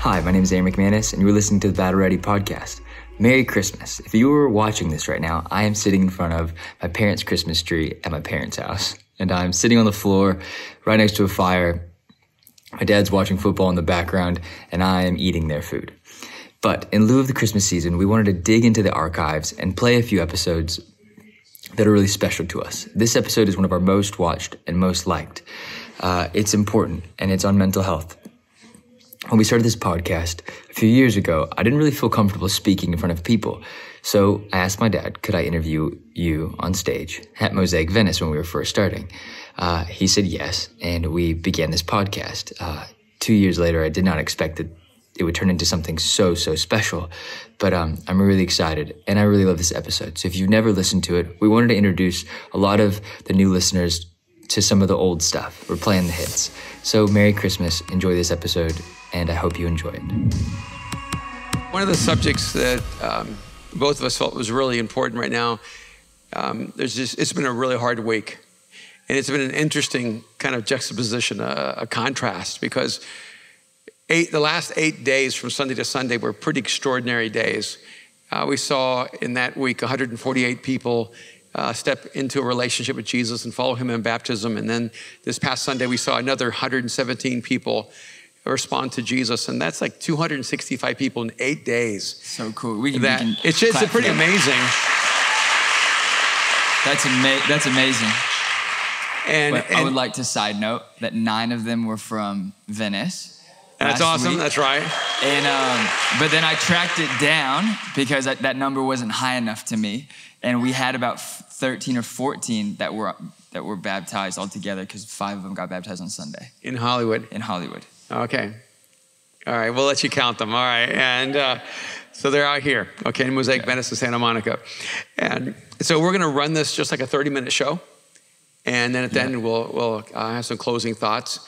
Hi, my name is Aaron McManus, and you're listening to the Battle Ready podcast. Merry Christmas. If you were watching this right now, I am sitting in front of my parents' Christmas tree at my parents' house, and I'm sitting on the floor right next to a fire. My dad's watching football in the background, and I am eating their food. But in lieu of the Christmas season, we wanted to dig into the archives and play a few episodes that are really special to us. This episode is one of our most watched and most liked. It's important, and it's on mental health. When we started this podcast a few years ago, I didn't really feel comfortable speaking in front of people. So I asked my dad, could I interview you on stage at Mosaic Venice when we were first starting? He said yes, and we began this podcast. 2 years later, I did not expect that it would turn into something so special, but I'm really excited, and I really love this episode. So if you've never listened to it, we wanted to introduce a lot of the new listeners to some of the old stuff. We're playing the hits. So Merry Christmas, enjoy this episode, and I hope you enjoy it. One of the subjects that both of us felt was really important right now, it's been a really hard week. And it's been an interesting kind of juxtaposition, a contrast, because the last 8 days from Sunday to Sunday were pretty extraordinary days. We saw in that week 148 people step into a relationship with Jesus and follow him in baptism. And then this past Sunday, we saw another 117 people respond to Jesus. And that's like 265 people in 8 days. So cool. It's pretty amazing. That's amazing. And I would like to side note that 9 of them were from Venice. That's awesome. Week. That's right. And but then I tracked it down because that number wasn't high enough to me. And we had about 13 or 14 that were baptized altogether, because 5 of them got baptized on Sunday. In Hollywood? In Hollywood. Okay. All right, we'll let you count them. All right, and so they're out here, okay, in Mosaic Venice in Santa Monica. And so we're gonna run this just like a 30-minute show. And then at the end, we'll have some closing thoughts.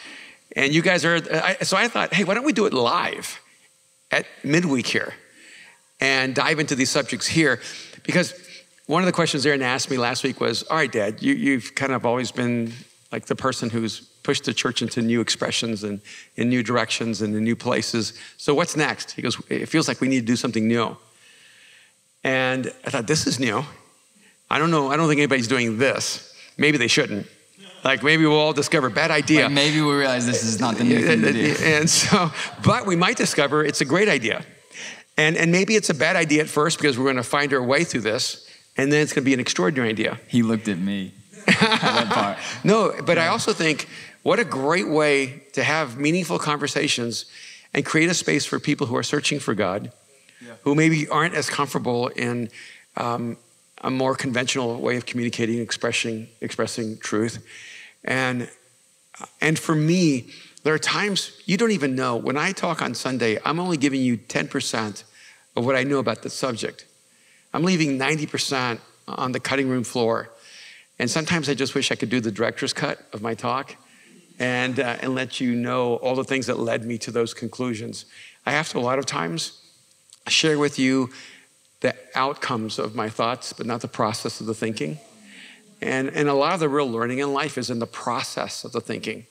And you guys so I thought, hey, why don't we do it live at midweek here and dive into these subjects here? Because one of the questions Aaron asked me last week was, all right, Dad, you've kind of always been like the person who's pushed the church into new expressions and in new directions and in new places. So what's next? He goes, it feels like we need to do something new. And I thought, this is new. I don't know. I don't think anybody's doing this. Maybe they shouldn't. Like maybe we'll all discover, bad idea. Like maybe we'll realize this is not the new thing to do. And so, but we might discover it's a great idea. And maybe it's a bad idea at first because we're going to find our way through this. And then it's going to be an extraordinary idea. He looked at me at that part. No, but I also think what a great way to have meaningful conversations and create a space for people who are searching for God, who maybe aren't as comfortable in a more conventional way of communicating, expressing truth. And for me, there are times you don't even know. When I talk on Sunday, I'm only giving you 10% of what I know about the subject. I'm leaving 90% on the cutting room floor. And sometimes I just wish I could do the director's cut of my talk and let you know all the things that led me to those conclusions. I have to a lot of times share with you the outcomes of my thoughts, but not the process of the thinking. And a lot of the real learning in life is in the process of the thinking,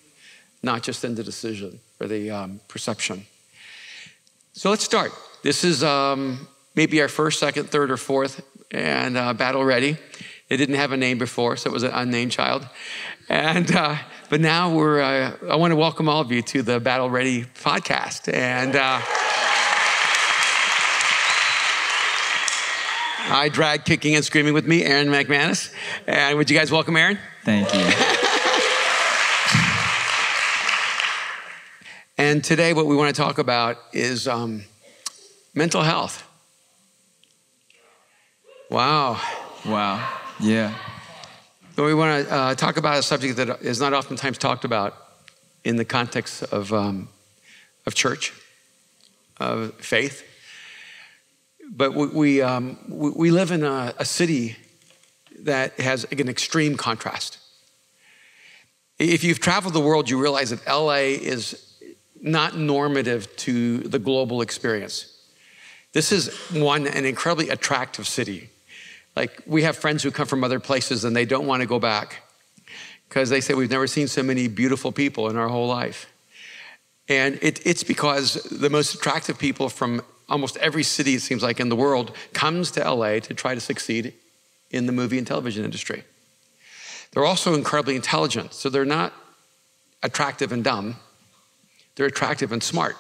not just in the decision or the perception. So let's start. This is maybe our first, second, third, or fourth, and Battle Ready. It didn't have a name before, so it was an unnamed child. And but now I want to welcome all of you to the Battle Ready podcast. And I drag kicking and screaming with me, Aaron McManus. And would you guys welcome Aaron? Thank you. And today what we want to talk about is mental health. Wow. Wow. Yeah. So we want to talk about a subject that is not oftentimes talked about in the context of church, of faith. But we live in a city that has an extreme contrast. If you've traveled the world, you realize that LA is not normative to the global experience. This is an incredibly attractive city. Like we have friends who come from other places and they don't want to go back because they say we've never seen so many beautiful people in our whole life. And it's because the most attractive people from almost every city, it seems like, in the world comes to LA to try to succeed in the movie and television industry. They're also incredibly intelligent. So they're not attractive and dumb. They're attractive and smart.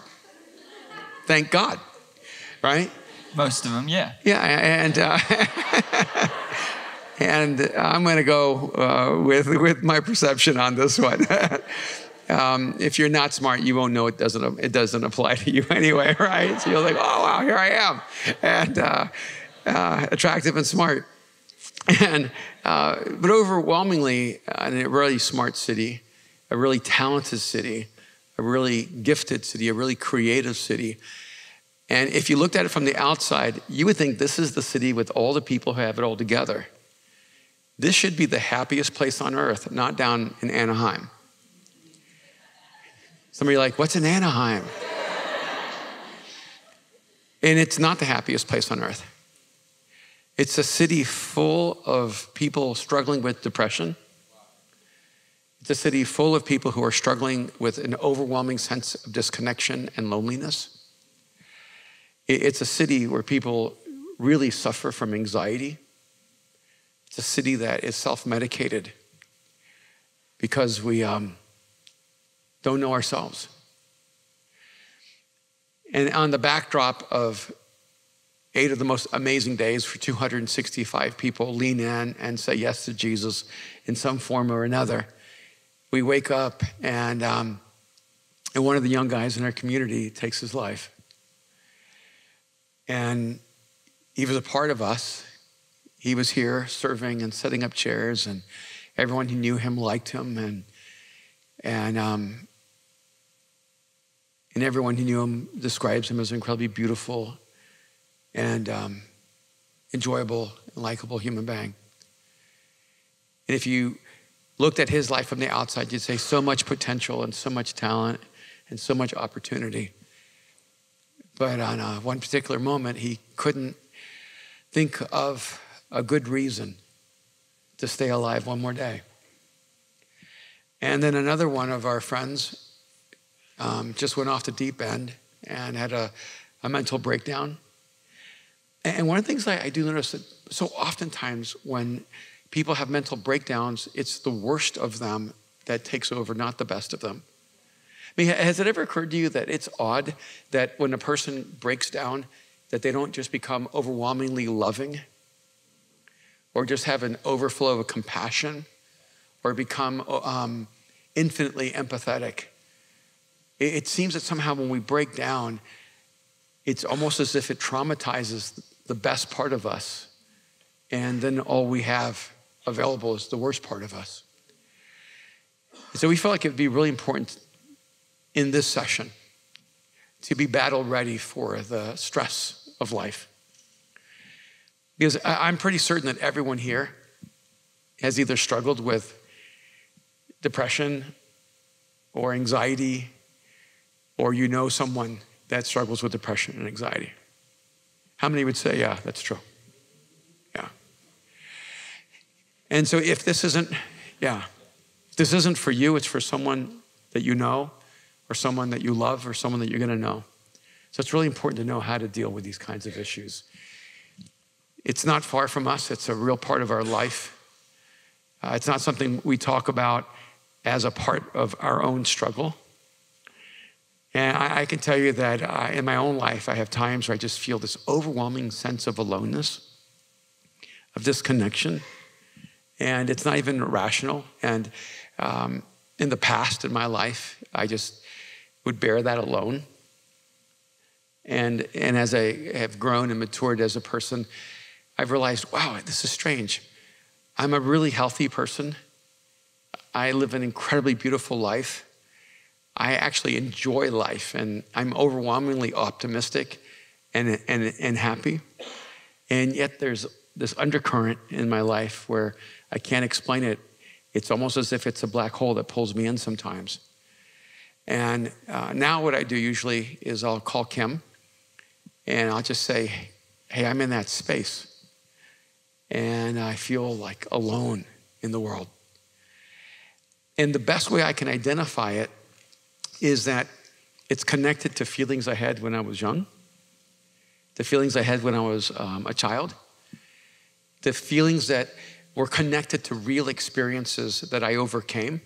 Thank God, right? Most of them, yeah. Yeah, and I'm going to go with my perception on this one. If you're not smart, you won't know it doesn't apply to you anyway, right? So you're like, oh wow, here I am, and attractive and smart, and but overwhelmingly, in a really smart city, a really talented city, a really gifted city, a really creative city. And if you looked at it from the outside, you would think this is the city with all the people who have it all together. This should be the happiest place on earth, not down in Anaheim. Some of you are like, what's in Anaheim? And it's not the happiest place on earth. It's a city full of people struggling with depression. It's a city full of people who are struggling with an overwhelming sense of disconnection and loneliness. It's a city where people really suffer from anxiety. It's a city that is self-medicated because we don't know ourselves. And on the backdrop of 8 of the most amazing days for 265 people lean in and say yes to Jesus in some form or another, we wake up and one of the young guys in our community takes his life. And he was a part of us. He was here serving and setting up chairs, and everyone who knew him liked him, and everyone who knew him describes him as an incredibly beautiful and enjoyable and likable human being. And if you looked at his life from the outside, you'd say so much potential and so much talent and so much opportunity. But on one particular moment, he couldn't think of a good reason to stay alive one more day. And then another one of our friends just went off the deep end and had a mental breakdown. And one of the things I do notice that so oftentimes when people have mental breakdowns, it's the worst of them that takes over, not the best of them. I mean, has it ever occurred to you that it's odd that when a person breaks down, that they don't just become overwhelmingly loving or just have an overflow of compassion or become infinitely empathetic? It seems that somehow when we break down, it's almost as if it traumatizes the best part of us, and then all we have available is the worst part of us. So we felt like it would be really important in this session to be battle ready for the stress of life. Because I'm pretty certain that everyone here has either struggled with depression or anxiety, or you know someone that struggles with depression and anxiety. How many would say, yeah, that's true? Yeah. And so if this isn't for you, it's for someone that you know, or someone that you love, or someone that you're gonna know. So it's really important to know how to deal with these kinds of issues. It's not far from us, it's a real part of our life. It's not something we talk about as a part of our own struggle. And I can tell you that in my own life, I have times where I just feel this overwhelming sense of aloneness, of disconnection, and it's not even rational. And in the past in my life, I just would bear that alone. And as I have grown and matured as a person, I've realized, wow, this is strange. I'm a really healthy person. I live an incredibly beautiful life. I actually enjoy life, and I'm overwhelmingly optimistic and happy. And yet there's this undercurrent in my life where I can't explain it. It's almost as if it's a black hole that pulls me in sometimes. And now what I do usually is I'll call Kim and I'll just say, hey, I'm in that space. And I feel like alone in the world. And the best way I can identify it is that It's connected to feelings I had when I was young, the feelings I had when I was a child, the feelings that were connected to real experiences that I overcame.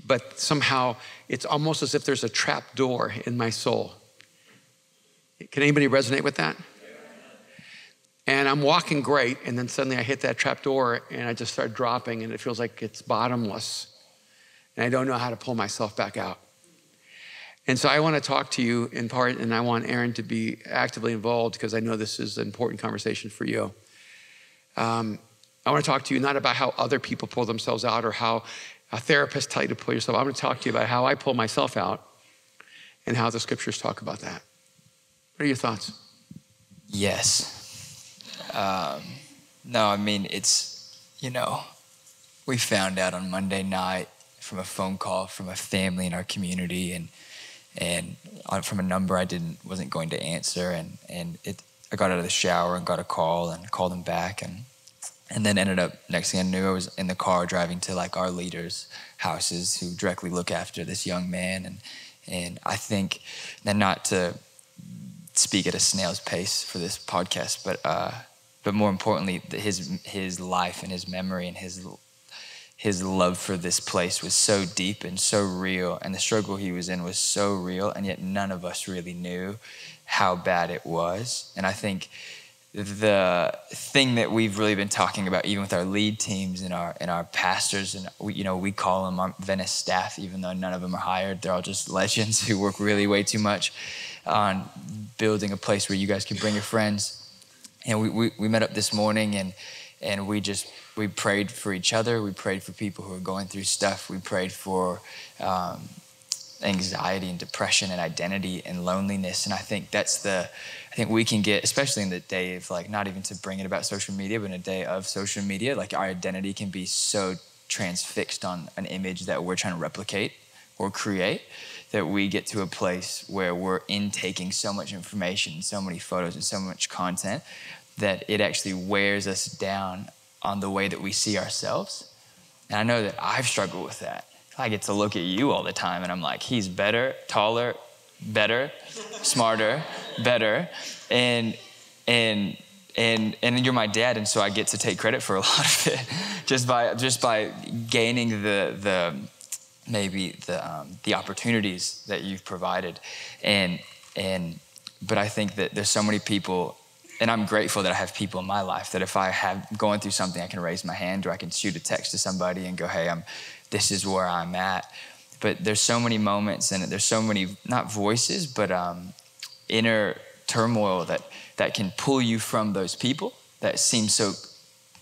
But somehow it's almost as if there's a trap door in my soul. Can anybody resonate with that? And I'm walking great, and then suddenly I hit that trap door and I just start dropping, and it feels like it's bottomless. And I don't know how to pull myself back out. And so I want to talk to you in part, and I want Aaron to be actively involved because I know this is an important conversation for you. I want to talk to you not about how other people pull themselves out or how a therapist tell you to pull yourself out. I'm going to talk to you about how I pull myself out and how the scriptures talk about that. What are your thoughts? Yes. No, I mean, it's, we found out on Monday night from a phone call from a family in our community and from a number I wasn't going to answer. And I got out of the shower and got a call and called him back. And then ended up, next thing I knew, I was in the car driving to like our leaders' houses who directly look after this young man. And I think, and not to speak at a snail's pace for this podcast, but more importantly, his life and his memory and his love for this place was so deep and so real, and the struggle he was in was so real, and yet none of us really knew how bad it was. And I think the thing that we've really been talking about, even with our lead teams and our pastors, and we call them our Venice staff, even though none of them are hired. They're all just legends who work really way too much on building a place where you guys can bring your friends. And we met up this morning and we prayed for each other. We prayed for people who are going through stuff. We prayed for anxiety and depression and identity and loneliness. And I think we can get, especially in the day of like, not even to bring it about social media, but in a day of social media, like our identity can be so transfixed on an image that we're trying to replicate or create, that we get to a place where we're intaking so much information, so many photos and so much content that it actually wears us down on the way that we see ourselves. And I know that I've struggled with that. I get to look at you all the time and I'm like, he's better, taller, better, smarter, better. And you're my dad, and so I get to take credit for a lot of it just by gaining the opportunities that you've provided. But I think that there's so many people, and I'm grateful that I have people in my life that if I have going through something, I can raise my hand or I can shoot a text to somebody and go, hey, this is where I'm at. But there's so many moments and there's so many, not voices, but inner turmoil that can pull you from those people that seem so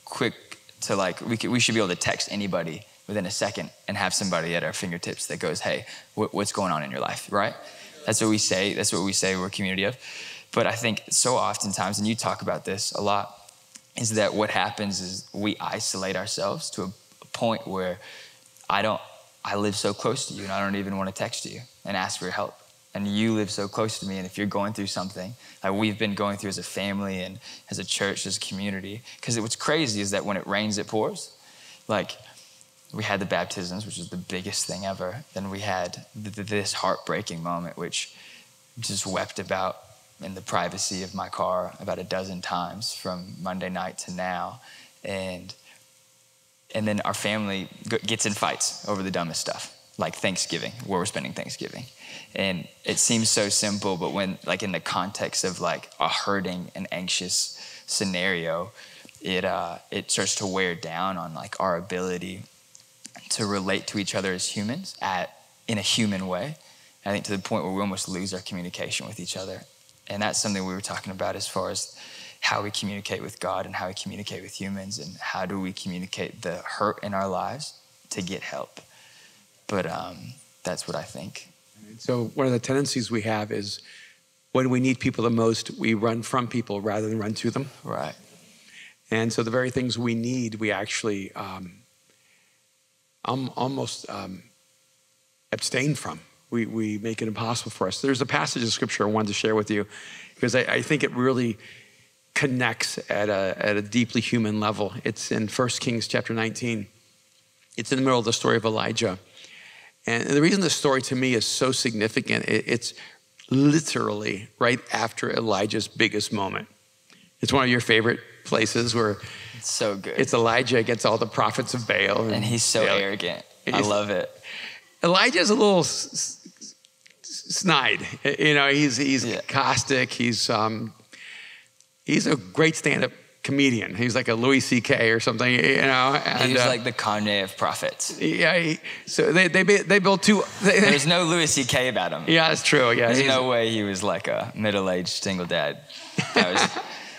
quick to like, we should be able to text anybody within a second and have somebody at our fingertips that goes, hey, what's going on in your life, right? That's what we say. That's what we say we're a community of. But I think so oftentimes, and you talk about this a lot, is that what happens is we isolate ourselves to a point where I live so close to you and I don't even want to text you and ask for your help. And you live so close to me, and if you're going through something like we've been going through as a family and as a church, as a community, because what's crazy is that when it rains, it pours. Like, we had the baptisms, which is the biggest thing ever. Then we had this heartbreaking moment, which just wept about in the privacy of my car about a dozen times from Monday night to now. And then our family gets in fights over the dumbest stuff, like Thanksgiving, where we're spending Thanksgiving. And it seems so simple, but when, like, in the context of like a hurting and anxious scenario, it starts to wear down on like our ability to relate to each other as humans in a human way. I think to the point where we almost lose our communication with each other. And that's something we were talking about as far as how we communicate with God and how we communicate with humans, and how do we communicate the hurt in our lives to get help. But that's what I think. So one of the tendencies we have is when we need people the most, we run from people rather than run to them. Right. And so the very things we need, we actually almost abstain from. We make it impossible for us. There's a passage of scripture I wanted to share with you because I think it really connects at a deeply human level. It's in 1 Kings chapter 19. It's in the middle of the story of Elijah. And the reason this story to me is so significant, it's literally right after Elijah's biggest moment. It's one of your favorite places where It's so good. it's Elijah against all the prophets of Baal. And he's so arrogant. I love it. Elijah's a little snide. You know, he's caustic. He's a great stand-up comedian. He's like a Louis C.K. or something, you know. And, he's like the Kanye of prophets. Yeah, so they built two. There's no Louis C.K. about him. Yeah, that's true. Yeah, There's no way he was like a middle-aged single dad. That was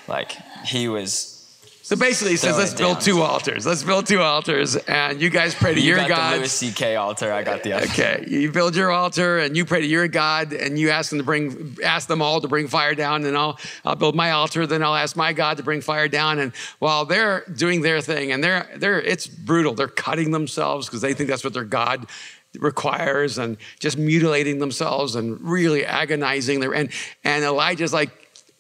like, he was. So basically, he says, let's build two altars. Let's build two altars, and you guys pray to your God. You got the Louis C.K. altar, I got the other. Okay, you build your altar, and you pray to your God, and you ask them all to bring fire down, and I'll build my altar, then I'll ask my God to bring fire down. And while they're doing their thing, and it's brutal. They're cutting themselves because they think that's what their God requires, and just mutilating themselves and really agonizing. And Elijah's like,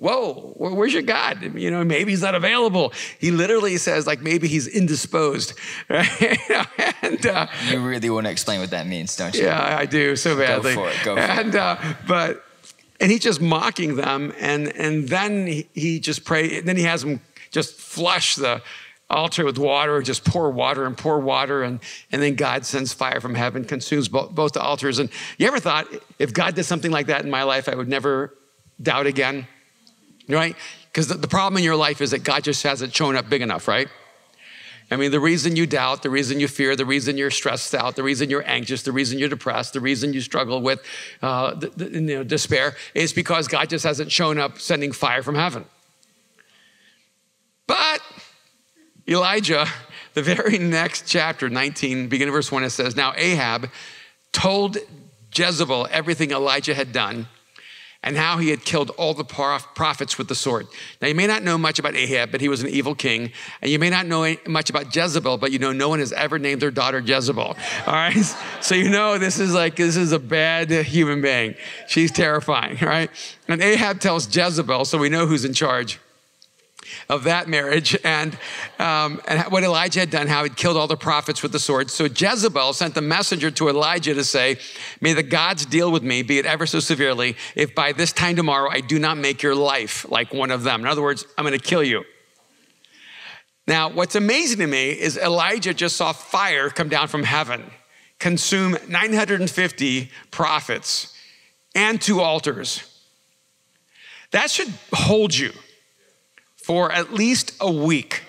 whoa, where's your God? You know, maybe he's not available. He literally says, like, maybe he's indisposed. Right? And you really want to explain what that means, don't you? Yeah, I do so badly. Go for it. And he's just mocking them, and then he just pray. Then he has them just flush the altar with water, just pour water, and then God sends fire from heaven, consumes both the altars. And you ever thought, if God did something like that in my life, I would never doubt again? Right? Because the problem in your life is that God just hasn't shown up big enough, right? I mean, the reason you doubt, the reason you fear, the reason you're stressed out, the reason you're anxious, the reason you're depressed, the reason you struggle with despair is because God just hasn't shown up sending fire from heaven. But Elijah, the very next chapter, 19, beginning of verse 1, it says, now Ahab told Jezebel everything Elijah had done, and how he had killed all the prophets with the sword. Now, you may not know much about Ahab, but he was an evil king. And you may not know much about Jezebel, but you know no one has ever named their daughter Jezebel. All right? So you know this is a bad human being. She's terrifying, all right? And Ahab tells Jezebel, so we know who's in charge of that marriage, and what Elijah had done, how he'd killed all the prophets with the sword. So Jezebel sent the messenger to Elijah to say, may the gods deal with me, be it ever so severely, if by this time tomorrow I do not make your life like one of them. In other words, I'm going to kill you. Now, what's amazing to me is Elijah just saw fire come down from heaven, consume 950 prophets and 2 altars. That should hold you for at least a week,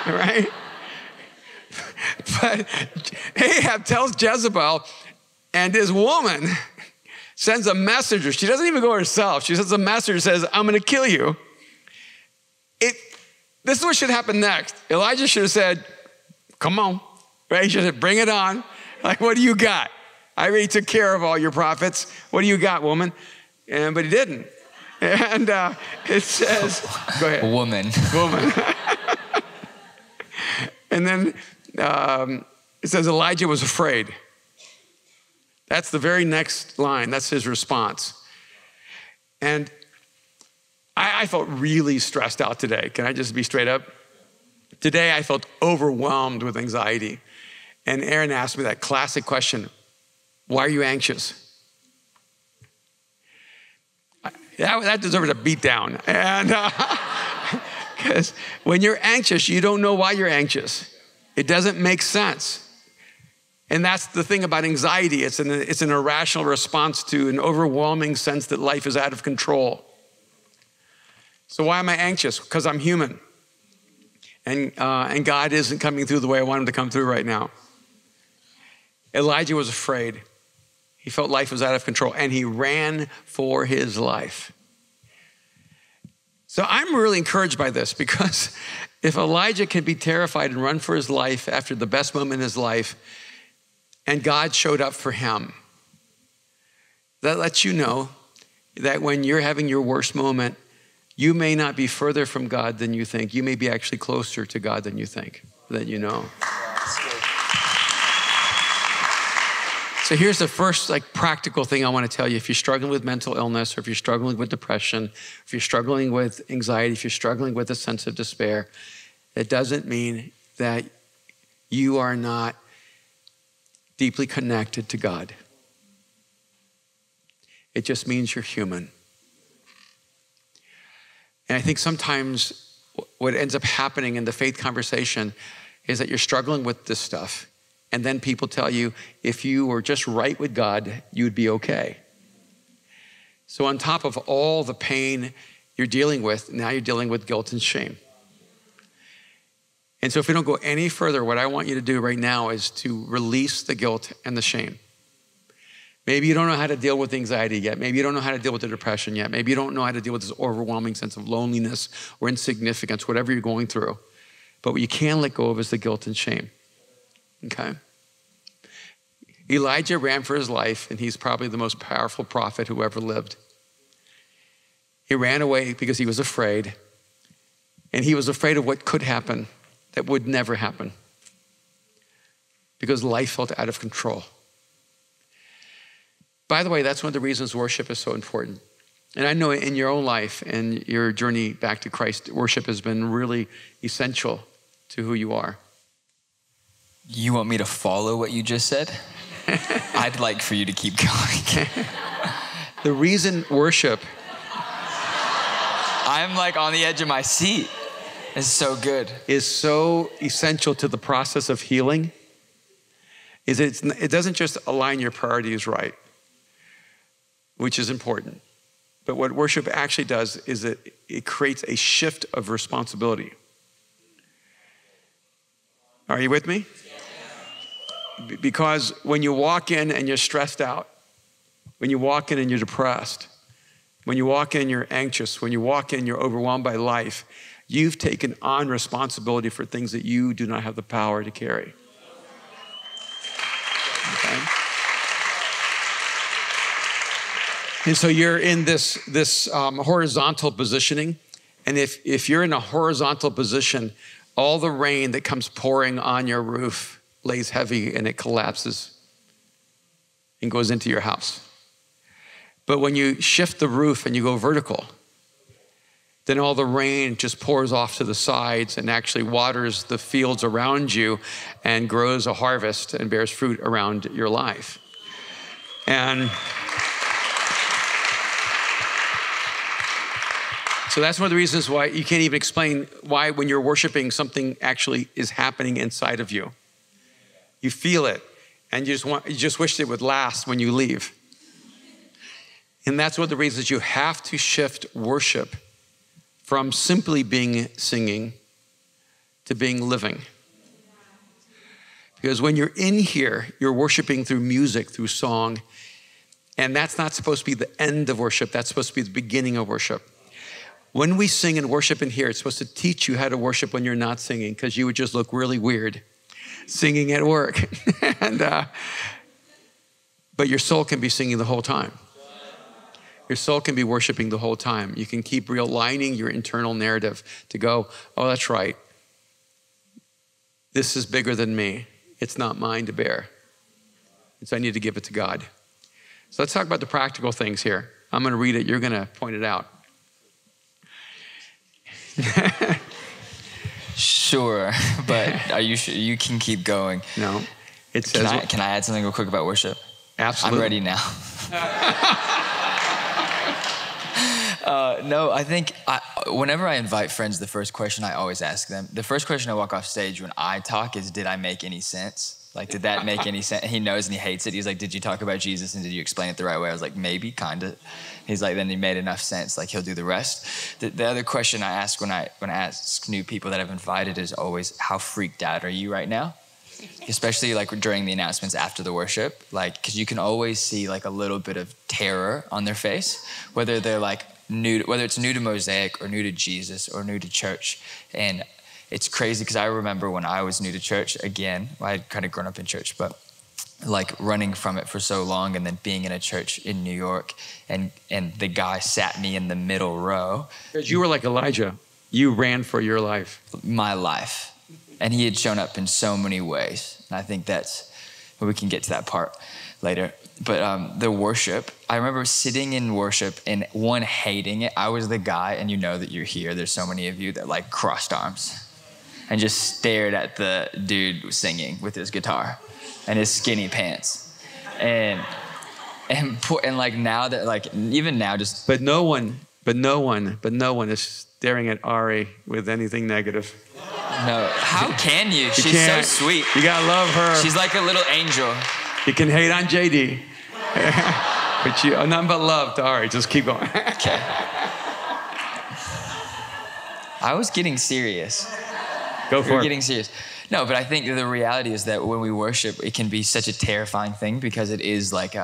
right? But Ahab tells Jezebel, and his woman sends a messenger. She doesn't even go herself. She sends a messenger, says, I'm going to kill you. This is what should happen next. Elijah should have said, come on, right? He should have said, bring it on. Like, what do you got? I already took care of all your prophets. What do you got, woman? But he didn't. And it says, go ahead. Woman. And then it says Elijah was afraid. That's the very next line. That's his response. And I felt really stressed out today. Can I just be straight up? Today I felt overwhelmed with anxiety. And Aaron asked me that classic question, why are you anxious? That deserves a beat down. And because when you're anxious, you don't know why you're anxious. It doesn't make sense. And that's the thing about anxiety. It's an irrational response to an overwhelming sense that life is out of control. So why am I anxious? Because I'm human. And God isn't coming through the way I want him to come through right now. Elijah was afraid. He felt life was out of control, and he ran for his life. So I'm really encouraged by this, because if Elijah can be terrified and run for his life after the best moment in his life, and God showed up for him, that lets you know that when you're having your worst moment, you may not be further from God than you think. You may be actually closer to God than you think, than you know. So here's the first practical thing I want to tell you. If you're struggling with mental illness, or if you're struggling with depression, if you're struggling with anxiety, if you're struggling with a sense of despair, it doesn't mean that you are not deeply connected to God. It just means you're human. And I think sometimes what ends up happening in the faith conversation is that you're struggling with this stuff. And then people tell you, if you were just right with God, you'd be okay. So on top of all the pain you're dealing with, now you're dealing with guilt and shame. And so if we don't go any further, what I want you to do right now is to release the guilt and the shame. Maybe you don't know how to deal with anxiety yet. Maybe you don't know how to deal with the depression yet. Maybe you don't know how to deal with this overwhelming sense of loneliness or insignificance, whatever you're going through. But what you can let go of is the guilt and shame, okay? Elijah ran for his life, and he's probably the most powerful prophet who ever lived. He ran away because he was afraid, and he was afraid of what could happen that would never happen because life felt out of control. By the way, that's one of the reasons worship is so important. And I know in your own life and your journey back to Christ, worship has been really essential to who you are. You want me to follow what you just said? I'd like for you to keep going. The reason worship... I'm like on the edge of my seat. It's so good. Is so essential to the process of healing is it doesn't just align your priorities right, which is important. But what worship actually does is it creates a shift of responsibility. Are you with me? Because when you walk in and you're stressed out, when you walk in and you're depressed, when you walk in you're anxious, when you walk in you're overwhelmed by life, you've taken on responsibility for things that you do not have the power to carry. Okay? And so you're in this horizontal positioning. And if you're in a horizontal position, all the rain that comes pouring on your roof lays heavy and it collapses and goes into your house. But when you shift the roof and you go vertical, then all the rain just pours off to the sides and actually waters the fields around you and grows a harvest and bears fruit around your life. And so that's one of the reasons why you can't even explain why when you're worshiping, something actually is happening inside of you. You feel it, and you just wish it would last when you leave. And that's one of the reasons you have to shift worship from simply being singing to being living. Because when you're in here, you're worshiping through music, through song, and that's not supposed to be the end of worship. That's supposed to be the beginning of worship. When we sing and worship in here, it's supposed to teach you how to worship when you're not singing, because you would just look really weird singing at work. But your soul can be singing the whole time. Your soul can be worshiping the whole time. You can keep realigning your internal narrative to go, oh, that's right. This is bigger than me. It's not mine to bear. And so I need to give it to God. So let's talk about the practical things here. I'm going to read it. You're going to point it out. Sure, but are you sure? You can keep going. No. It says, can I add something real quick about worship? Absolutely. I'm ready now. No, I think whenever I invite friends, the first question I always ask them, the first question I walk off stage when I talk is, did I make any sense? Like, did that make any sense? He knows and he hates it. He's like, did you talk about Jesus and did you explain it the right way? I was like, maybe, kind of. He's like, then he made enough sense. Like, he'll do the rest. The other question I ask when I ask new people that I've invited is always, how freaked out are you right now? Especially like during the announcements after the worship, like, because you can always see like a little bit of terror on their face, whether they're like whether it's new to Mosaic or new to Jesus or new to church. And it's crazy because I remember when I was new to church, again, I'd kind of grown up in church, but like running from it for so long and then being in a church in New York and the guy sat me in the middle row. Because you were like Elijah. You ran for your life. My life. And he had shown up in so many ways. And I think we can get to that part later. But the worship, I remember sitting in worship and hating it. I was the guy, and you know that you're here. There's so many of you that crossed arms and just stared at the dude singing with his guitar. and his skinny pants. And like now that like, even now just. But no one is staring at Ari with anything negative. No, how can you? She's so sweet. You gotta love her. She's like a little angel. You can hate on JD. But you, nothing but love to Ari. Just keep going. Okay. I was getting serious. Go for it. Getting serious. No, but I think the reality is that when we worship, it can be such a terrifying thing because it is like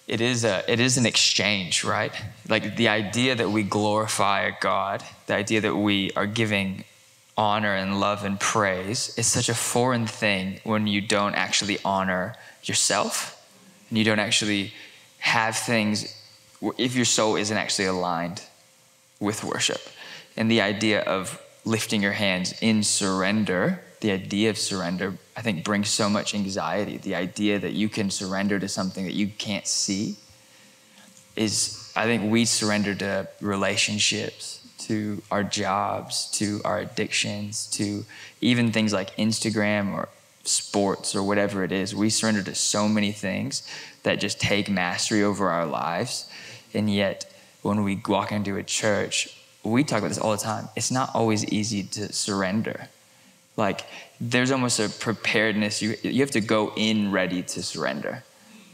it is an exchange, right? Like the idea that we glorify a God, the idea that we are giving honor and love and praise is such a foreign thing when you don't actually honor yourself and you don't actually have things, if your soul isn't actually aligned with worship. And the idea of lifting your hands in surrender, the idea of surrender, I think brings so much anxiety. The idea that you can surrender to something that you can't see is, I think we surrender to relationships, to our jobs, to our addictions, to even things like Instagram or sports or whatever it is. We surrender to so many things that just take mastery over our lives. And yet, when we walk into a church, we talk about this all the time. It's not always easy to surrender. Like, there's almost a preparedness. You have to go in ready to surrender.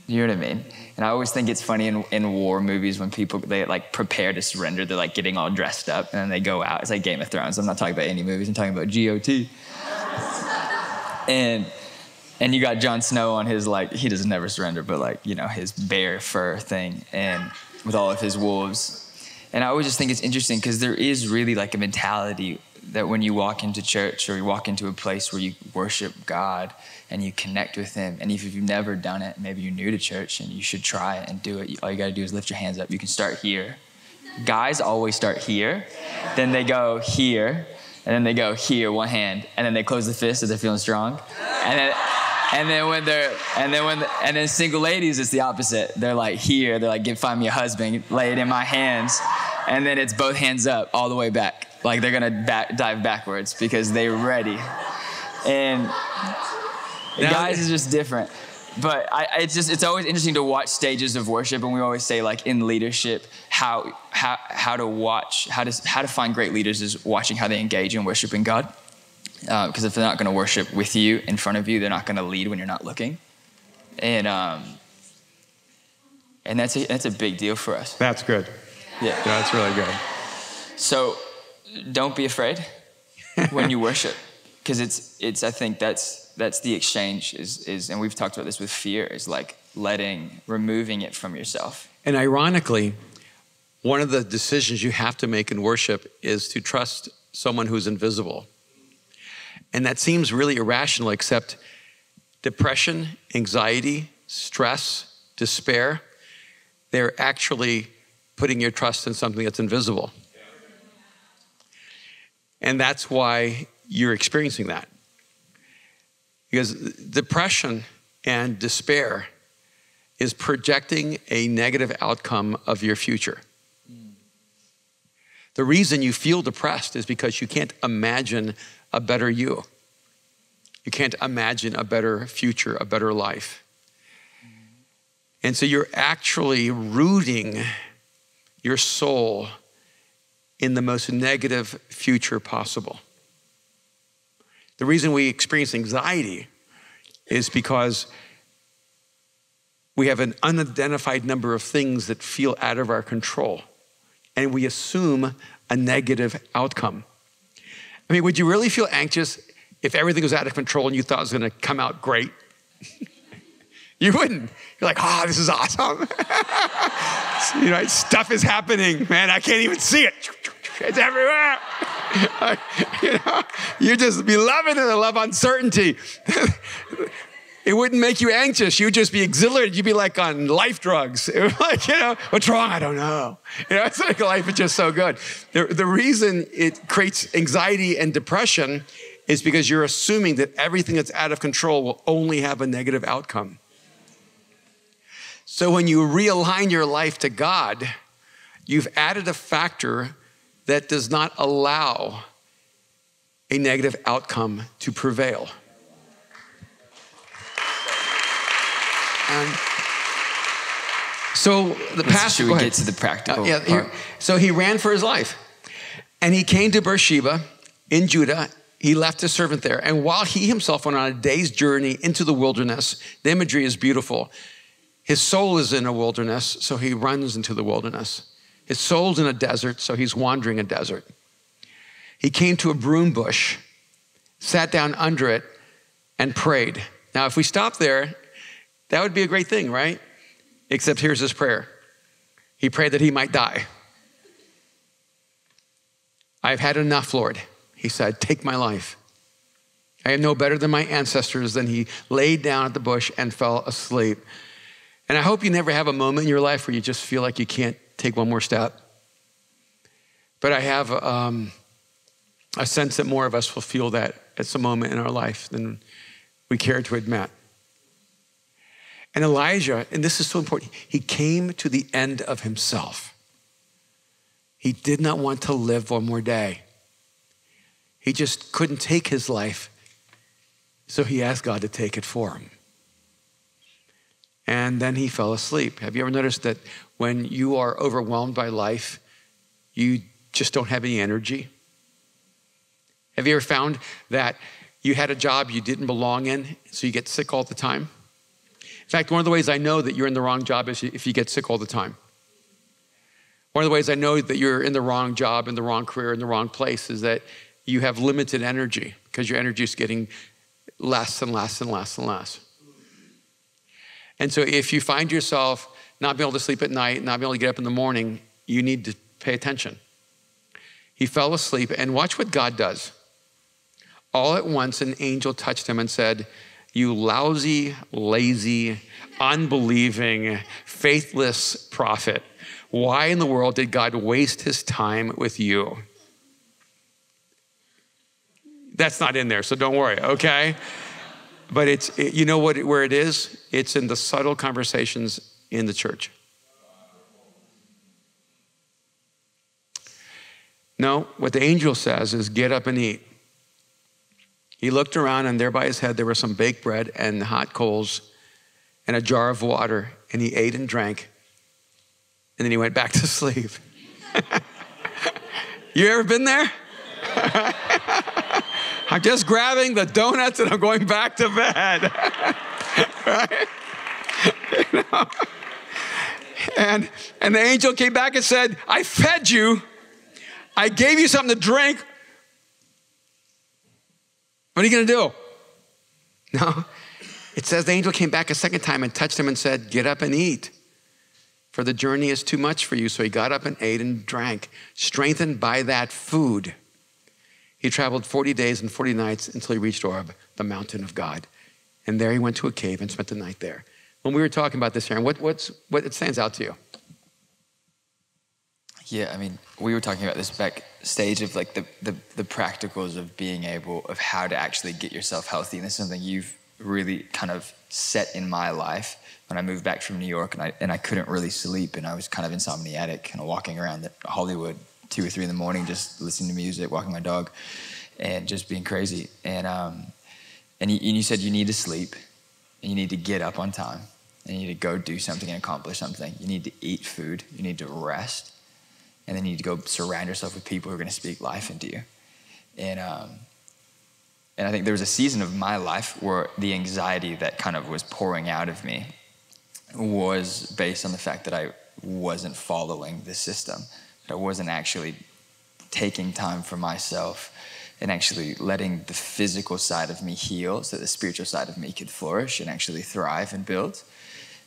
You know what I mean? And I always think it's funny in war movies when people, they like prepare to surrender. They're like getting all dressed up and then they go out. It's like Game of Thrones. I'm not talking about any movies. I'm talking about GOT. And you got Jon Snow on his, like, he doesn't never surrender, but like, you know, his bear fur thing and with all of his wolves. And I always just think it's interesting because there is really like a mentality that when you walk into church or you walk into a place where you worship God and you connect with him, and if you've never done it, maybe you're new to church and you should try it and do it. All you got to do is lift your hands up. You can start here. Guys always start here, then they go here, and then they go here, one hand, and then they close the fist if they're feeling strong. And then single ladies, it's the opposite. They're like here, they're like, find me a husband, lay it in my hands. And then it's both hands up all the way back. Like they're gonna dive backwards because they're ready. And guys is just different. But it's always interesting to watch stages of worship, and we always say like in leadership, how to find great leaders is watching how they engage in worshiping God. Because if they're not going to worship with you in front of you, they're not going to lead when you're not looking, and that's a big deal for us. That's good. Yeah, that's really good. So don't be afraid when you worship, because it's I think that's the exchange is, and we've talked about this with fear, is like removing it from yourself. And ironically, one of the decisions you have to make in worship is to trust someone who's invisible. And that seems really irrational, except depression, anxiety, stress, despair, they're actually putting your trust in something that's invisible. And that's why you're experiencing that. Because depression and despair is projecting a negative outcome of your future. The reason you feel depressed is because you can't imagine a better you. You can't imagine a better future, a better life. And so you're actually rooting your soul in the most negative future possible. The reason we experience anxiety is because we have an unidentified number of things that feel out of our control, and we assume a negative outcome. I mean, would you really feel anxious if everything was out of control and you thought it was going to come out great? You wouldn't. You're like, oh, this is awesome. You know, stuff is happening, man. I can't even see it. It's everywhere. You know, you just be loving it and love uncertainty. It wouldn't make you anxious. You'd just be exhilarated. You'd be like on life drugs. It was like, you know, what's wrong? I don't know. You know, it's like life is just so good. The reason it creates anxiety and depression is because you're assuming that everything that's out of control will only have a negative outcome. So when you realign your life to God, you've added a factor that does not allow a negative outcome to prevail. And so the pastor, should we get to the practical part? So he ran for his life. And he came to Beersheba in Judah. He left his servant there. And while he himself went on a day's journey into the wilderness, the imagery is beautiful. His soul is in a wilderness, so he runs into the wilderness. His soul's in a desert, so he's wandering a desert. He came to a broom bush, sat down under it, and prayed. Now, if we stop there, that would be a great thing, right? Except here's his prayer. He prayed that he might die. I've had enough, Lord. He said, take my life. I am no better than my ancestors. Then he laid down at the bush and fell asleep. And I hope you never have a moment in your life where you just feel like you can't take one more step. But I have a sense that more of us will feel that at some moment in our life than we care to admit. And Elijah, and this is so important, he came to the end of himself. He did not want to live one more day. He just couldn't take his life, so he asked God to take it for him. And then he fell asleep. Have you ever noticed that when you are overwhelmed by life, you just don't have any energy? Have you ever found that you had a job you didn't belong in, so you get sick all the time? In fact, one of the ways I know that you're in the wrong job is if you get sick all the time. One of the ways I know that you're in the wrong job, in the wrong career, in the wrong place is that you have limited energy because your energy is getting less and less and less and less. And so if you find yourself not being able to sleep at night, not being able to get up in the morning, you need to pay attention. He fell asleep, and watch what God does. All at once, an angel touched him and said, you lousy, lazy, unbelieving, faithless prophet. Why in the world did God waste his time with you? That's not in there, so don't worry, okay? But you know where it is? It's in the subtle conversations in the church. No, what the angel says is get up and eat. He looked around, and there by his head there was some baked bread and hot coals and a jar of water, and he ate and drank, and then he went back to sleep. You ever been there? I'm just grabbing the donuts and I'm going back to bed. Right? You know? And the angel came back and said, I fed you. I gave you something to drink. What are you going to do? No. It says the angel came back a second time and touched him and said, get up and eat, for the journey is too much for you. So he got up and ate and drank, strengthened by that food. He traveled 40 days and 40 nights until he reached Oreb, the mountain of God. And there he went to a cave and spent the night there. When we were talking about this, Aaron, what stands out to you? Yeah, I mean, we were talking about this backstage of like the practicals of being able, of how to actually get yourself healthy. And this is something you've really kind of set in my life when I moved back from New York and I couldn't really sleep, and I was kind of insomniatic, kind of walking around Hollywood 2 or 3 in the morning, just listening to music, walking my dog, and just being crazy. And you said you need to sleep, and you need to get up on time, and you need to go do something and accomplish something. You need to eat food, you need to rest, and then you need to go surround yourself with people who are going to speak life into you. And I think there was a season of my life where the anxiety that kind of was pouring out of me was based on the fact that I wasn't following the system. I wasn't actually taking time for myself and actually letting the physical side of me heal so the spiritual side of me could flourish and actually thrive and build.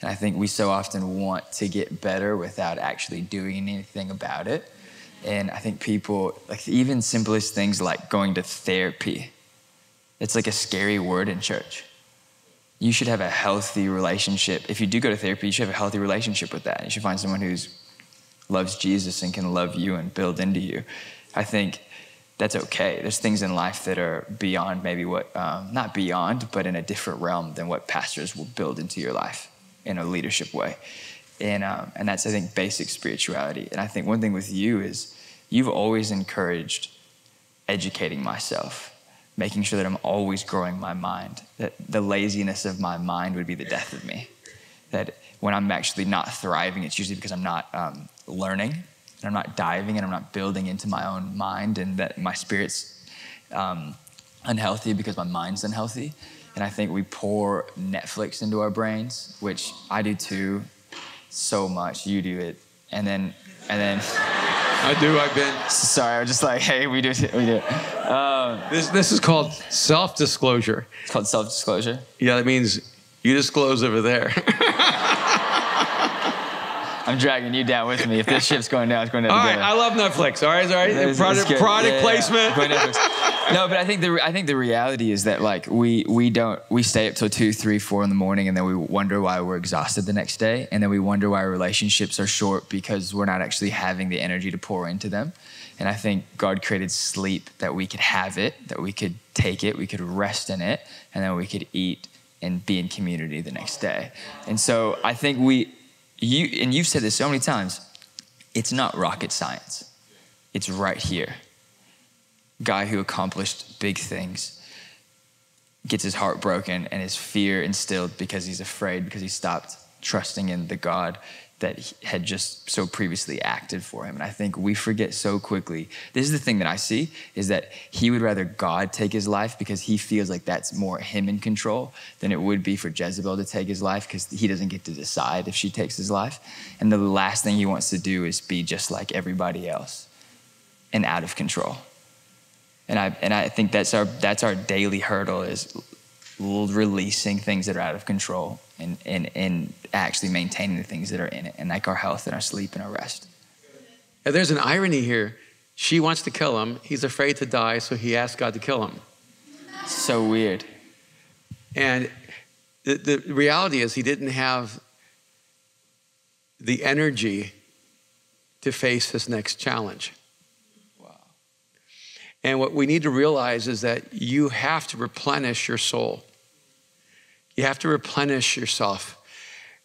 And I think we so often want to get better without actually doing anything about it. And I think people, like even simplest things like going to therapy, it's like a scary word in church. You should have a healthy relationship. If you do go to therapy, you should have a healthy relationship with that. You should find someone who loves Jesus and can love you and build into you. I think that's okay. There's things in life that are beyond maybe what, not beyond, but in a different realm than what pastors will build into your life in a leadership way. And that's, I think, basic spirituality. And I think one thing with you is you've always encouraged educating myself, making sure that I'm always growing my mind, that the laziness of my mind would be the death of me. that when I'm actually not thriving, it's usually because I'm not learning, and I'm not diving, and I'm not building into my own mind, and that my spirit's unhealthy because my mind's unhealthy. And I think we pour Netflix into our brains, which I do too, so much. You do it. And then I do, I've been. Sorry, I was just like, hey, we do it. This is called self-disclosure. It's called self-disclosure? Yeah, that means you disclose over there. I'm dragging you down with me. If this ship's going down, it's going down all together. Right, I love Netflix. All right. Product placement. No, but I think the reality is that like we stay up till 2, 3, 4 in the morning, and then we wonder why we're exhausted the next day, and then we wonder why relationships are short because we're not actually having the energy to pour into them. And I think God created sleep that we could have it, that we could take it, we could rest in it, and then we could eat and be in community the next day. And so I think you've said this so many times, it's not rocket science. It's right here. Guy who accomplished big things gets his heart broken and his fear instilled because he's afraid, because he stopped trusting in the God that had just so previously acted for him. And I think we forget so quickly. This is the thing that I see, is that he would rather God take his life because he feels like that's more him in control than it would be for Jezebel to take his life, because he doesn't get to decide if she takes his life. And the last thing he wants to do is be just like everybody else and out of control. And I think that's our daily hurdle, is releasing things that are out of control and actually maintaining the things that are in it, and like our health and our sleep and our rest. And there's an irony here. She wants to kill him. He's afraid to die, so he asks God to kill him. So weird. And the reality is he didn't have the energy to face his next challenge. Wow. And what we need to realize is that you have to replenish your soul. You have to replenish yourself.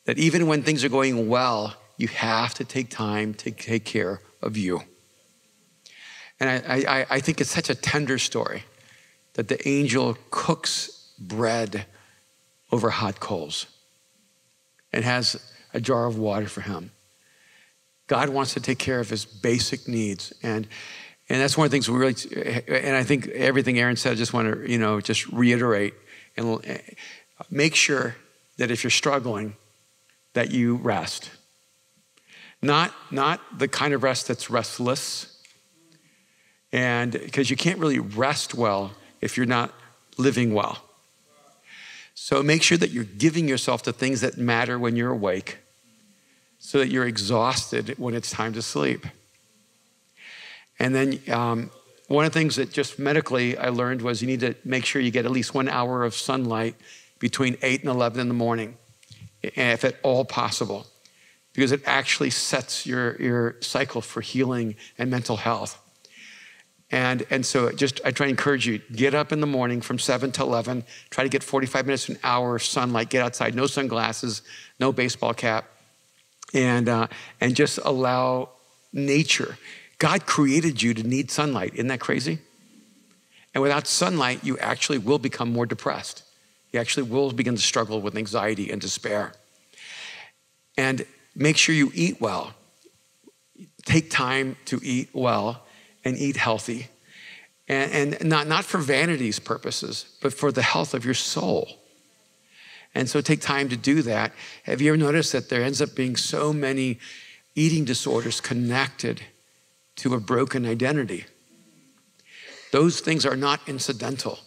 That even when things are going well, you have to take time to take care of you. And I think it's such a tender story that the angel cooks bread over hot coals and has a jar of water for him. God wants to take care of his basic needs. And that's one of the things we really, and I think everything Aaron said, I just want to, just reiterate and make sure that if you're struggling, that you rest. Not the kind of rest that's restless. And because you can't really rest well if you're not living well. So make sure that you're giving yourself to things that matter when you're awake, so that you're exhausted when it's time to sleep. And then one of the things that just medically I learned was you need to make sure you get at least 1 hour of sunlight between 8 and 11 in the morning, if at all possible, because it actually sets your cycle for healing and mental health. And so I try to encourage you, get up in the morning from 7 to 11, try to get 45 minutes to an hour of sunlight, get outside, no sunglasses, no baseball cap, and just allow nature. God created you to need sunlight. Isn't that crazy? And without sunlight, you actually will become more depressed. You actually will begin to struggle with anxiety and despair. And make sure you eat well. Take time to eat well and eat healthy. And not for vanity's purposes, but for the health of your soul. And so take time to do that. Have you ever noticed that there ends up being so many eating disorders connected to a broken identity? Those things are not incidental.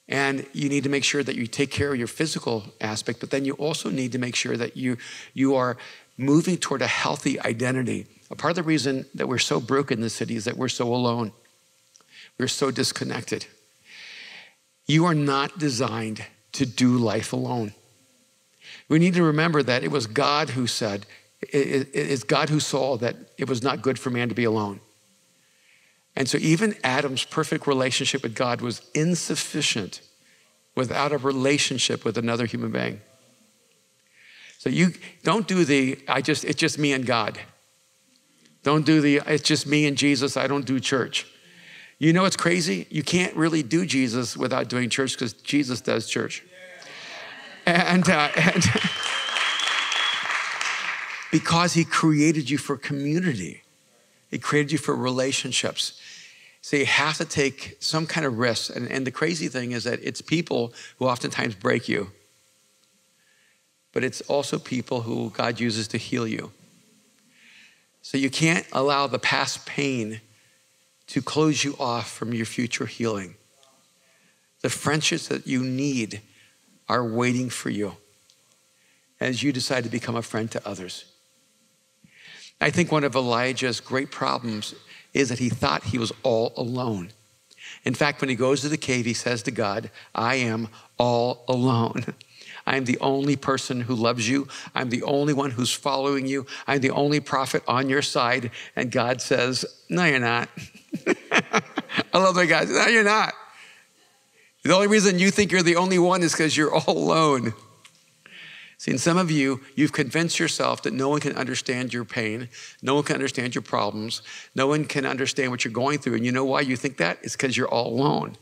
And you need to make sure that you take care of your physical aspect, but then you also need to make sure that you are moving toward a healthy identity. A part of the reason that we're so broken in the city is that we're so alone. We're so disconnected. You are not designed to do life alone. We need to remember that it was God who said, it's God who saw that it was not good for man to be alone. And so even Adam's perfect relationship with God was insufficient without a relationship with another human being. So you don't do it's just me and God. Don't do it's just me and Jesus, I don't do church. You know what's crazy? You can't really do Jesus without doing church, because Jesus does church. And because he created you for community. He created you for relationships. So you have to take some kind of risk. And the crazy thing is that it's people who oftentimes break you, but it's also people who God uses to heal you. So you can't allow the past pain to close you off from your future healing. The friendships that you need are waiting for you as you decide to become a friend to others. I think one of Elijah's great problems is that he thought he was all alone. In fact, when he goes to the cave, he says to God, I am all alone. I am the only person who loves you. I'm the only one who's following you. I'm the only prophet on your side. And God says, no, you're not. I love that God says, no, you're not. The only reason you think you're the only one is because you're all alone. See, in some of you, you've convinced yourself that no one can understand your pain. No one can understand your problems. No one can understand what you're going through. And you know why you think that? It's because you're all alone.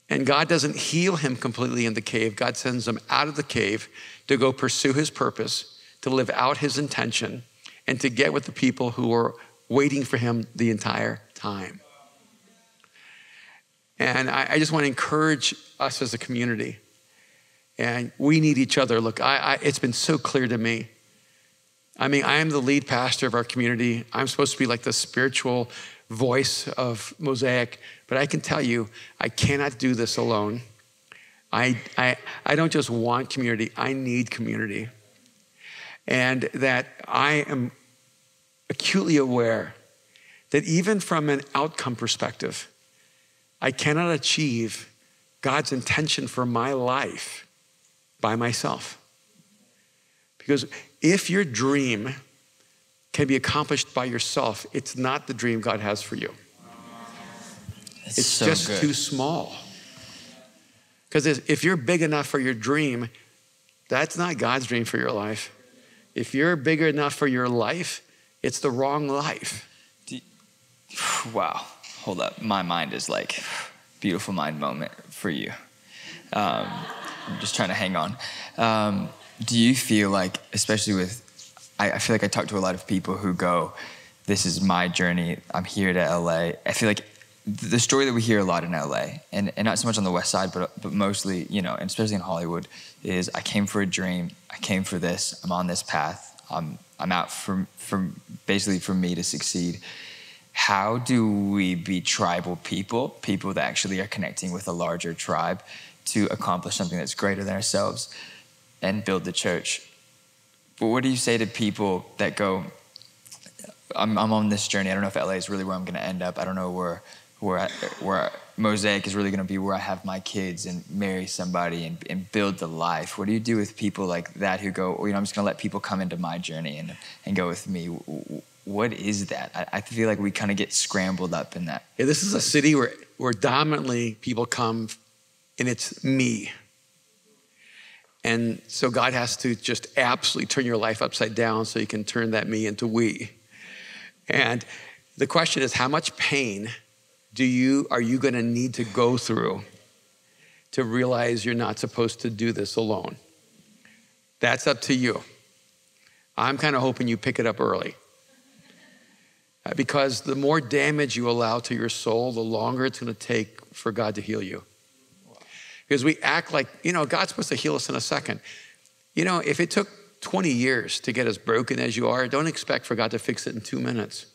And God doesn't heal him completely in the cave. God sends him out of the cave to go pursue his purpose, to live out his intention, and to get with the people who are waiting for him the entire time. And I just want to encourage us as a community. And we need each other. Look, it's been so clear to me. I mean, I am the lead pastor of our community. I'm supposed to be like the spiritual voice of Mosaic, but I can tell you, I cannot do this alone. I don't just want community, I need community. And that I am acutely aware that even from an outcome perspective, I cannot achieve God's intention for my life by myself. Because if your dream can be accomplished by yourself, it's not the dream God has for you. It's so just good. Too small. Because if you're big enough for your dream, that's not God's dream for your life. If you're bigger enough for your life, it's the wrong life. Wow, hold up. My mind is like, beautiful mind moment for you. I'm just trying to hang on. Do you feel like, especially with, I feel like I talk to a lot of people who go, this is my journey, I'm here to LA. I feel like the story that we hear a lot in LA, and not so much on the West Side, but mostly, you know, and especially in Hollywood, is I came for a dream, I came for this, I'm on this path, I'm out for basically for me to succeed. How do we be tribal people that actually are connecting with a larger tribe to accomplish something that's greater than ourselves and build the church? But what do you say to people that go, I'm on this journey, I don't know if LA is really where I'm gonna end up, I don't know where Mosaic is really gonna be where I have my kids and marry somebody and build the life. What do you do with people like that who go, I'm just gonna let people come into my journey and go with me? What is that? I feel like we kind of get scrambled up in that. Yeah, this is a city where dominantly people come and it's me. And so God has to just absolutely turn your life upside down so you can turn that me into we. And the question is, how much pain are you gonna need to go through to realize you're not supposed to do this alone? That's up to you. I'm kind of hoping you pick it up early. Because the more damage you allow to your soul, the longer it's gonna take for God to heal you. Because we act like, God's supposed to heal us in a second. If it took 20 years to get as broken as you are, don't expect for God to fix it in 2 minutes.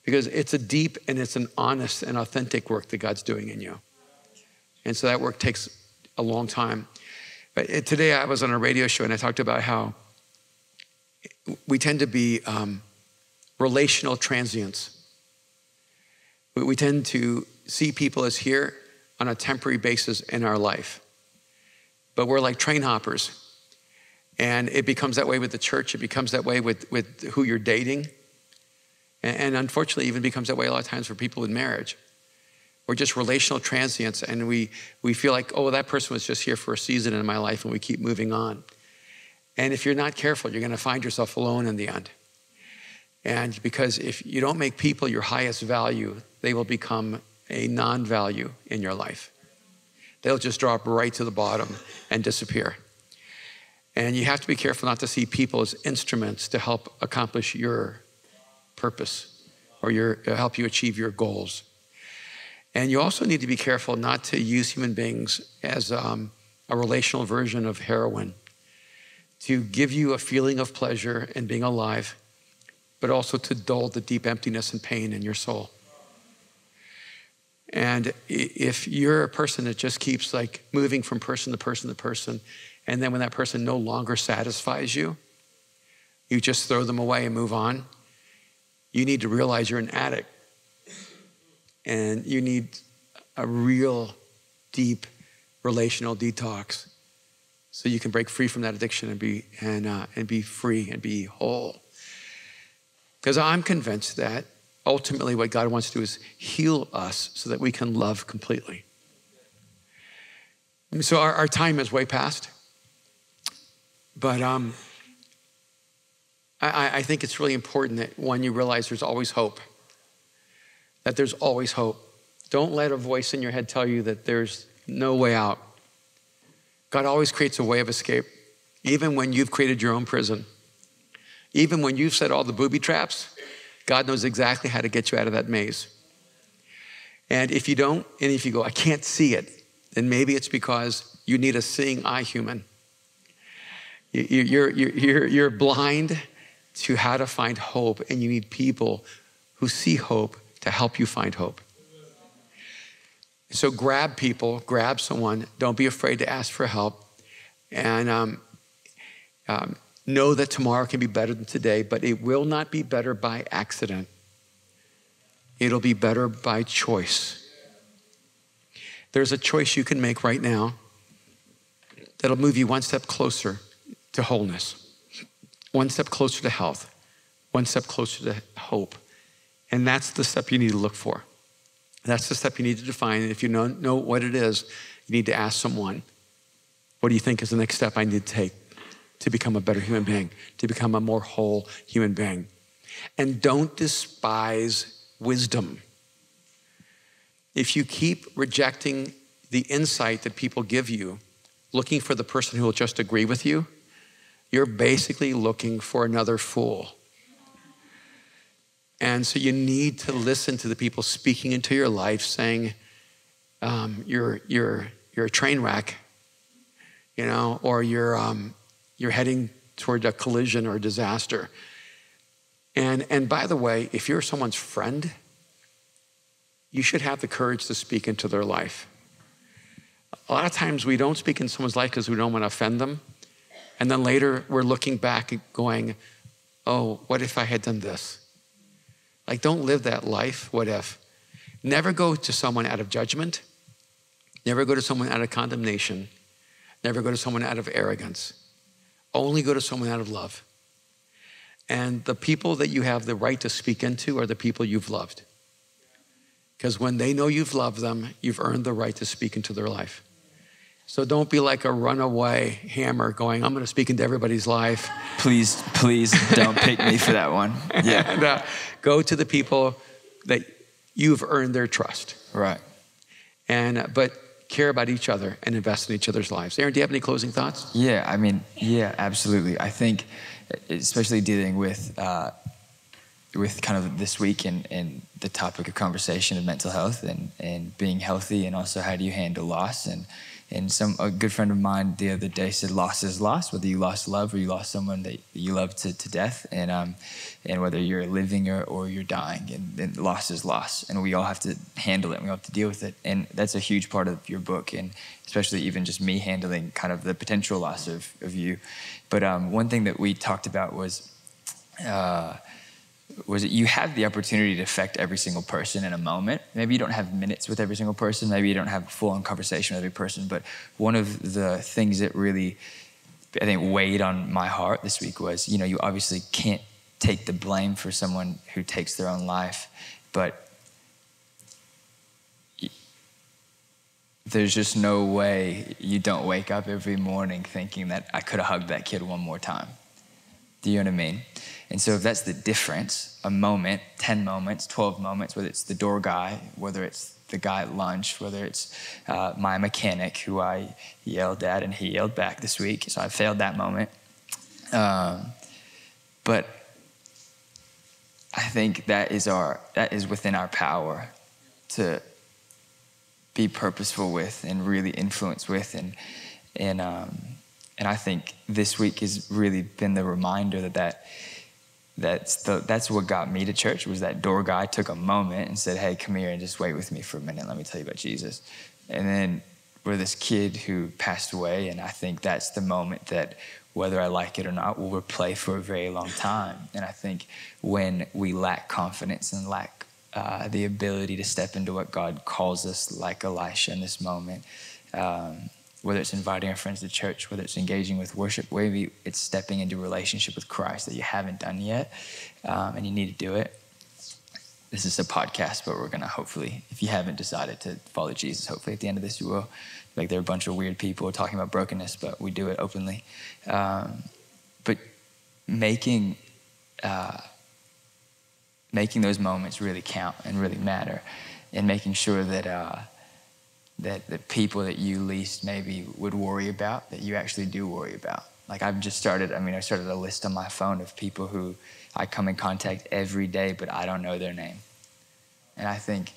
Because it's a deep and it's an honest and authentic work that God's doing in you. And so that work takes a long time. But today I was on a radio show and I talked about how we tend to be relational transients. We tend to see people as here on a temporary basis in our life. But we're like train hoppers. And it becomes that way with the church. It becomes that way with who you're dating. And unfortunately, even becomes that way a lot of times for people in marriage. We're just relational transients and we feel like, that person was just here for a season in my life and we keep moving on. And if you're not careful, you're gonna find yourself alone in the end. And because if you don't make people your highest value, they will become a non-value in your life. They'll just drop right to the bottom and disappear. And you have to be careful not to see people as instruments to help accomplish your purpose or help you achieve your goals. And you also need to be careful not to use human beings as a relational version of heroin to give you a feeling of pleasure and being alive, but also to dull the deep emptiness and pain in your soul. And if you're a person that just keeps like moving from person to person to person, and then when that person no longer satisfies you, you just throw them away and move on, you need to realize you're an addict. And you need a real deep relational detox so you can break free from that addiction and be free and be whole. Because I'm convinced that ultimately what God wants to do is heal us so that we can love completely. So our time is way past. But I think it's really important that when you realize there's always hope, that there's always hope. Don't let a voice in your head tell you that there's no way out. God always creates a way of escape, even when you've created your own prison. Even when you've set all the booby traps, God knows exactly how to get you out of that maze. And if you don't, and if you go, I can't see it, then maybe it's because you need a seeing eye human. You're blind to how to find hope, and you need people who see hope to help you find hope. So grab people, grab someone. Don't be afraid to ask for help. And know that tomorrow can be better than today, but it will not be better by accident. It'll be better by choice. There's a choice you can make right now that'll move you one step closer to wholeness, one step closer to health, one step closer to hope. And that's the step you need to look for. That's the step you need to define. And if you know what it is, you need to ask someone, what do you think is the next step I need to take to become a better human being, to become a more whole human being? And don't despise wisdom. If you keep rejecting the insight that people give you, looking for the person who will just agree with you, you're basically looking for another fool. And so you need to listen to the people speaking into your life saying, you're a train wreck, or you're heading toward a collision or a disaster. And by the way, if you're someone's friend, you should have the courage to speak into their life. A lot of times we don't speak in someone's life because we don't want to offend them. And then later we're looking back and going, oh, what if I had done this? Like, don't live that life, what if. Never go to someone out of judgment. Never go to someone out of condemnation. Never go to someone out of arrogance. Only go to someone out of love. And the people that you have the right to speak into are the people you've loved. Because when they know you've loved them, you've earned the right to speak into their life. So don't be like a runaway hammer going, I'm going to speak into everybody's life. Please don't pick me for that one. Yeah. And, go to the people that you've earned their trust. Right. But care about each other and invest in each other's lives. Aaron, do you have any closing thoughts? Yeah, absolutely. I think especially dealing with kind of this week and the topic of conversation of mental health and being healthy, and also how do you handle loss. And a good friend of mine the other day said, loss is loss, whether you lost love or you lost someone that you love to death, and whether you're living or you're dying, and loss is loss, and we all have to handle it, and we all have to deal with it. And that's a huge part of your book, and especially even just me handling kind of the potential loss of you. But one thing that we talked about was that you have the opportunity to affect every single person in a moment. Maybe you don't have minutes with every single person. Maybe you don't have a full-on conversation with every person. But one of the things that really, I think, weighed on my heart this week was, you obviously can't take the blame for someone who takes their own life, but there's just no way you don't wake up every morning thinking that I could have hugged that kid one more time. Do you know what I mean? And so if that's the difference, a moment, 10 moments, 12 moments, whether it's the door guy, whether it's the guy at lunch, whether it's my mechanic who I yelled at and he yelled back this week. So I failed that moment. But I think that is within our power to be purposeful with and really influence with. And I think this week has really been the reminder that's what got me to church, was that door guy took a moment and said, hey, come here and just wait with me for a minute. Let me tell you about Jesus. And then we're this kid who passed away. And I think that's the moment that, whether I like it or not, will replay for a very long time. And I think when we lack confidence and lack the ability to step into what God calls us, like Elisha in this moment, whether it's inviting our friends to church, whether it's engaging with worship, maybe it's stepping into a relationship with Christ that you haven't done yet, and you need to do it. This is a podcast, but we're going to hopefully, if you haven't decided to follow Jesus, hopefully at the end of this you will. Like, there are a bunch of weird people talking about brokenness, but we do it openly. But making those moments really count and really matter, and making sure that the people that you least maybe would worry about, that you actually do worry about. Like, I started a list on my phone of people who I come in contact every day, but I don't know their name. And I think,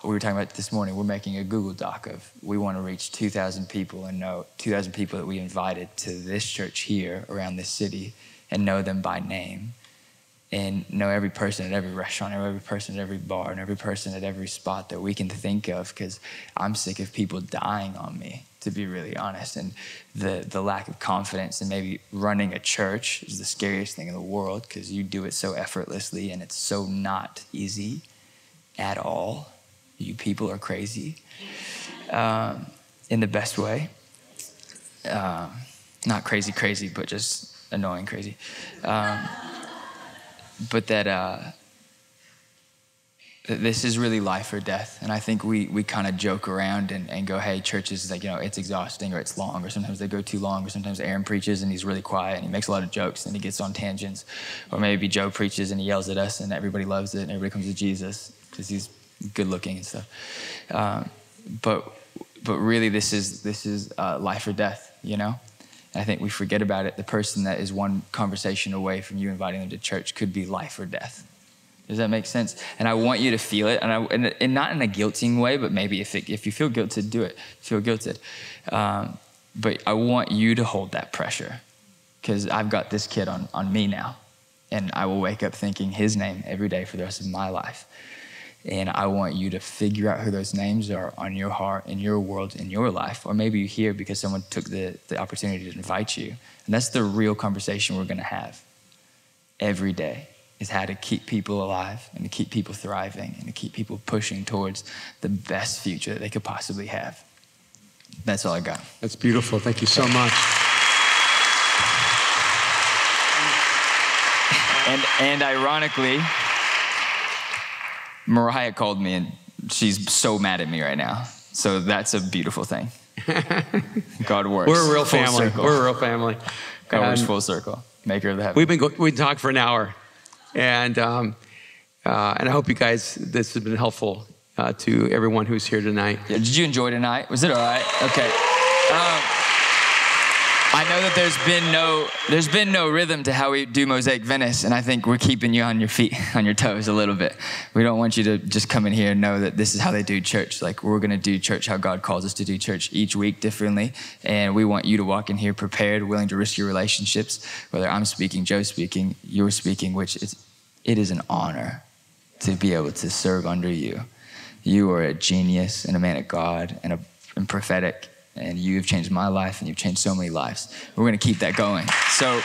we were talking about this morning, we're making a Google Doc of, we want to reach 2,000 people and know 2,000 people that we invited to this church here around this city, and know them by name, and know every person at every restaurant, every person at every bar, and every person at every spot that we can think of, because I'm sick of people dying on me, to be really honest. And the lack of confidence, and maybe running a church is the scariest thing in the world, because you do it so effortlessly and it's so not easy at all. You people are crazy, in the best way. Not crazy, but just annoying crazy. But that this is really life or death. And I think we kind of joke around and go, hey, church is like, it's exhausting, or it's long, or sometimes they go too long, or sometimes Aaron preaches and he's really quiet and he makes a lot of jokes and he gets on tangents. Or maybe Joe preaches and he yells at us and everybody loves it and everybody comes to Jesus because he's good looking and stuff. But really this is life or death, And I think we forget about it. The person that is one conversation away from you inviting them to church could be life or death. Does that make sense? And I want you to feel it, and not in a guilting way, but maybe if you feel guilted, do it. Feel guilted. But I want you to hold that pressure, because I've got this kid on me now, and I will wake up thinking his name every day for the rest of my life. And I want you to figure out who those names are on your heart, in your world, in your life. Or maybe you're here because someone took the opportunity to invite you. And that's the real conversation we're going to have every day, is how to keep people alive and to keep people thriving and to keep people pushing towards the best future that they could possibly have. That's all I got. That's beautiful. Thank you so much. And ironically, Mariah called me and she's so mad at me right now. So that's a beautiful thing. God works. We're a real full family. circle. We're a real family. God works full circle. Maker of the heaven. We talked for an hour, and I hope you guys, this has been helpful to everyone who's here tonight. Yeah, did you enjoy tonight? Was it all right? Okay. I know that there's been no rhythm to how we do Mosaic Venice, and I think we're keeping you on your feet, on your toes a little bit. We don't want you to just come in here and know that this is how they do church. Like, we're going to do church how God calls us to do church each week differently, and we want you to walk in here prepared, willing to risk your relationships, whether I'm speaking, Joe's speaking, you're speaking, which it is an honor to be able to serve under you. You are a genius and a man of God and prophetic. And you have changed my life, and you've changed so many lives. We're going to keep that going. So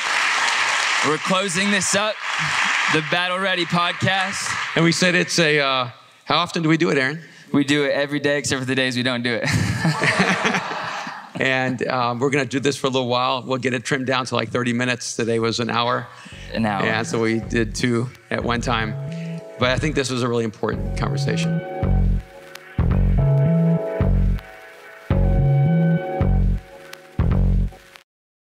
we're closing this up, the Battle Ready podcast. And we said it's how often do we do it, Aaron? We do it every day except for the days we don't do it. And we're going to do this for a little while. We'll get it trimmed down to like 30 minutes. Today was an hour. An hour. And so we did 2 at one time. But I think this was a really important conversation.